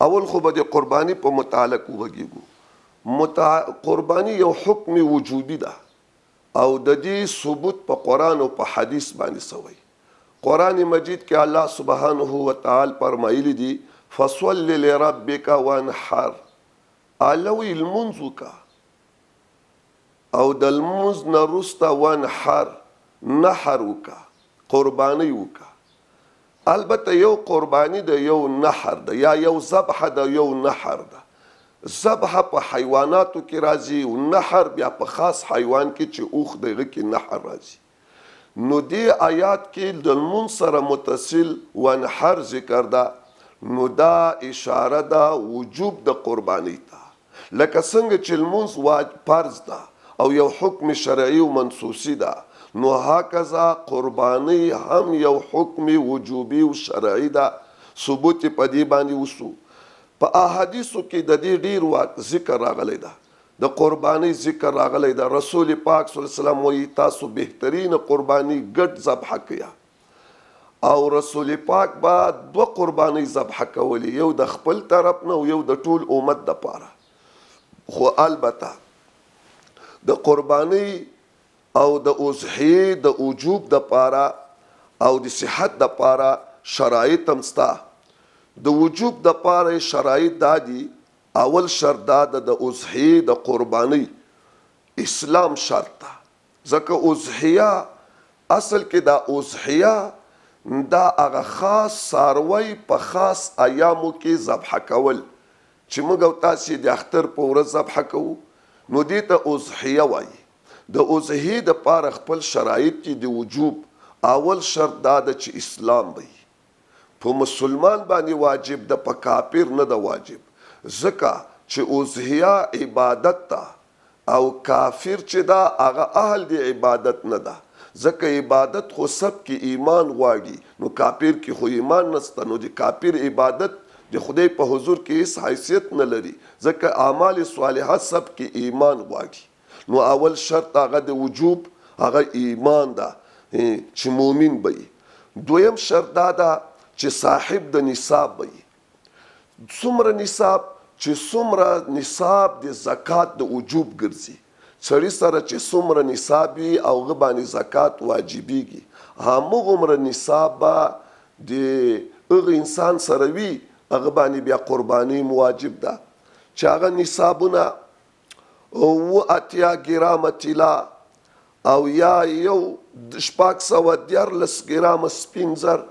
اول خو به د قرباني په متعلق وغږیږو. قرباني یو حکم وجوبي ده او د دې ثبوت په قرآن او په حدیث باندې سوی. قرآن مجید کې الله سبحانه وتعالی فرمایلی دي فصل لربک وانحر، الوی المنځ کا او د لمونځ نه وروسته وانحر نحر وکا، قرباني وکا. البته یو قرباني ده یو نحر ده، یا یو ذبح ده یو نحر ده. ذبح په حیواناتو کې راځي او نحر بیا په خاص حیوان کې چې اوښ دغه کې نحر راځي. نو دې آیات کې د لمونځ سره متصل وانحر ذکر ده، نو دا اشاره ده وجوب د قرباني ته. لکه څنګه چې لمونځ فرض ده او یو حکم شرعي او منصوصي ده، نو هکذا قرباني هم یو حکم وجوبي او شرعي ده. ثبوت په دې باندې وسو. په احادیثو کې د دې ډیر ذکر راغلی ده، د قرباني ذکر راغلی ده. رسول پاک صلی الله علیه وسلم وایي تاسو بهترین قرباني ګډ ذبح کیا، او رسول پاک با 2 قرباني ذبح کولی، یو د خپل طرف نه او یو د ټول امت د پاره. خو البته د قرباني او د اضحیې د وجوب د پاره او د صحت د پاره شرایط هم سته. د وجوب د پاره شرایط دا دي. اول شرط دا د اضحیې د قرباني اسلام شرط ده، ځکه اضحیه اصل کې دا اضحیه دا هغه خاص څاروی په خاص ایامو کې ذبح کول چې موږ او تاسې د اختر په ورځ ذبح کوو، نو دې ته اضحیه وایي. د اضحیې د پاره خپل شرایط دي. د وجوب اول شرط دا ده چې اسلام وي. په مسلمان باندې واجب ده، په کافر نه ده واجب، ځکه چې اضحیه عبادت ده او کافر چې دا هغه اهل د عبادت نه ده، ځکه عبادت خو سب کې ایمان غواړي، نو کافر کې خو ایمان نسته، نو د کافر عبادت د خدای په حضور کې هیڅ حیثیت نه لري، ځکه اعمال صالحه سب کې ایمان غواړي. نو اول شرط هغه د وجوب هغه ایمان ده چې مؤمن وي. دویم شرط دا ده چې صاحب د نصاب وي. څومره نصاب چې څومره نصاب د زکات د وجوب ګرځي، سړي سره چې څومره نصاب وي او هغه باندې زکات واجبېږي، همغومره نصاب به د هغه انسان سره وي، هغه باندې بیا قرباني واجب ده. چې هغه نصابونه 80 ګرامه طلا او یا یو 614 ګرامه سپین زر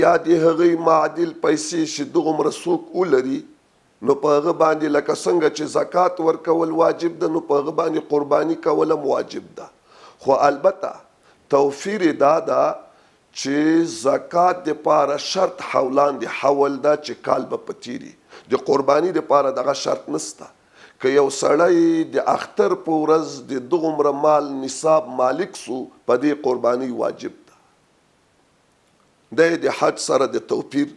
یا د هغې معادل پیسې چې دغومره څوک ولري، نو په هغه باندې لکه څنګه چې زکات ورکول واجب ده، نو په هغه باندې قرباني کول هم واجب ده. خو البته توفیر دا ده چې زکات د پاره شرط حولان د حول ده چې کال به پتیری. د قرباني د پاره دغه شرط نسته. که یو سړی د اختر په ورځ د دغومره مال نصاب مالک سو، په دې قرباني واجب ده. د حج سره د توپیر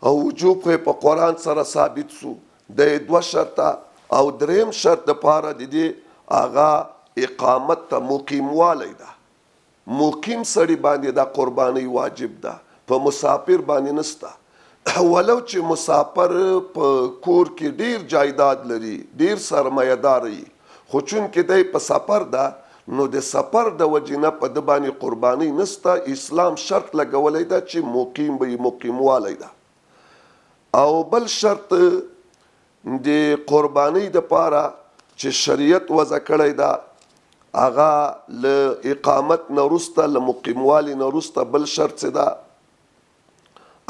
او وجوب خو په قرآن سره ثابت سو. د 2 شرطه او دریم شرط د پاره د دې هغه اقامت ته مقیموالی ده. مقیم سړي باندې دا قرباني واجب ده، په مسافر باندې نسته. ولو چې مسافر په کور کې ډیر جایداد لري، ډیر سرمایه دار وي، خو چونکې دی په سفر ده، نو د سفر د وجې نه په ده باندې قرباني نسته. اسلام شرط لګولی ده چې مقیم وي، مقیموالی ده. او بل شرط د قرباني د پاره چې شریعت وضع کړی ده، هغه له اقامت نه وروسته، له مقیموالي نه وروسته بل شرط څه ده،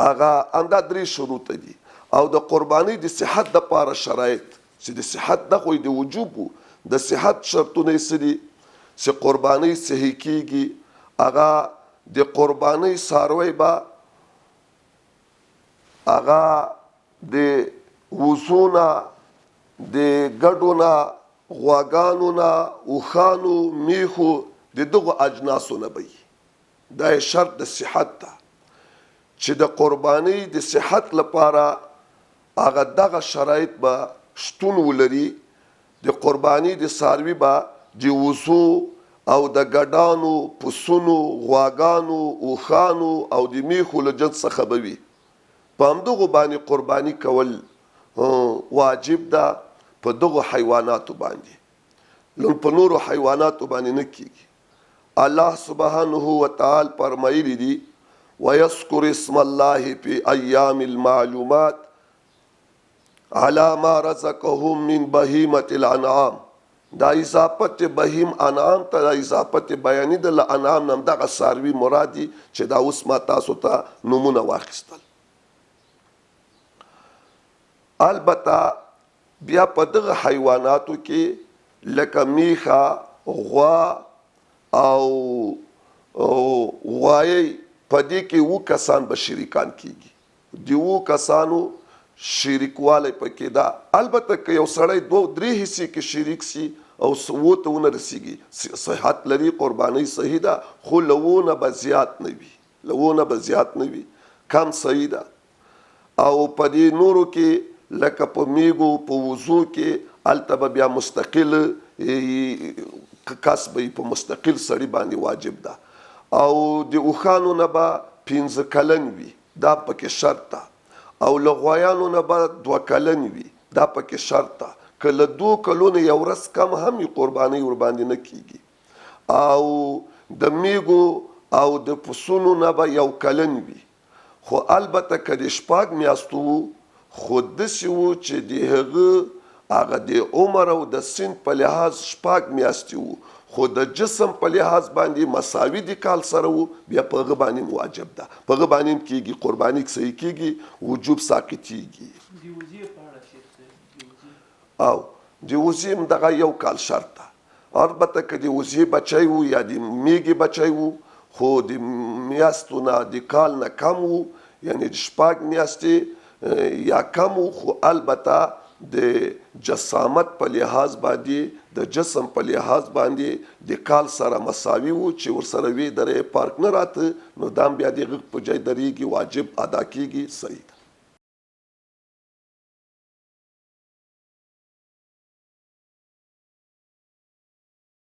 هغه همدا 3 شروط دي. او د قرباني د صحت د پاره شرایط چې د صحت د خو د وجوب د صحت شرطونه یې څه دي چې قرباني صحیح کیږي. هغه د قرباني څاروی به هغه د وزو نه، د ګډو نه، غواګانو نه، اوښانو، میخو، د دغو اجناسو نه به وي. دا شرط د صحت ده چې د قرباني د صحت لپاره هغه دغه شرایط به شتون ولري. د قرباني د څاروي به د وزو او د ګډانو، پسونو، غواګانو، اوښانو او د میخو له جنس څخه به وي. په همدغو باندې قرباني کول واجب ده په دغو حیواناتو باندې، په نورو حیواناتو باندې نه کیږي. الله سبحانه وتعالی فرمایلی دي وَيَذْكُرِ اسْمَ اللَّهِ فِي أَيَّامِ الْمَعْلُومَاتِ عَلَى مَا رَزَقَهُم مِّن بَهِيمَةِ الْأَنْعَامِ. دا اضافت بهیم انعام ته دا اضافت بیانی د انعام نم دغه څاروي مرادي چې دا اوس ما تاسو ته نمونه واخیستل. البته بیا په دغه حیواناتو کې لکه میخه، غوا او غوایي په دې کې 7 کسان به شریکان کیږي. د 7 کسانو شریکوالی پکې ده. البته که یو سړی 2-3 حصې کې شریک سي او 7 ته ونه رسیږي صحت لري، قرباني صحیح ده، خو لوونه به زیات نه وي، کم صحیح ده. او په دې نورو کې لکه په میږو په وضو کې هلته به بیا مستقل کس به په مستقل سړي باندې واجب ده. او د اوښانو نه به 15 کلن وي، دا پکې شرط ده. او له غوایانو نه به 2 کلن وي، دا پکې شرط ده. که له 2 کلونو یو ورځ کم هم قرباني ورباندې نه کیږي. او د میږو او د پسونو نه به 1 کلن وي. خو البته که د 6 میاشتو وو، خو داسې وو چې د هغه د عمر او د سن په لحاظ 6 میاشتې وو، خو د جسم په لحاظ باندې مساوي د کال سره وو، بیا په هغه باندې واجب ده، په هغه باندې کیږي، قرباني صحیح کیږي، وجوب ساقطیږي. او د وزې هم دغه 1 کال شرط ده. البته که د وزې بچی وو یا د میږې بچی وو، خو د میاشتو نه د کال نه کم وو، یعنی د 6 میاشتې یا کم وو، خو البته د جسامت په لحاظ باندې، د جسم په لحاظ باندې د کال سره مساوي وو چې ورسره وی درې فرق نه راته، نو دام بیا دغه په ځای درېږي، واجب ادا کیږي، صحیح ده.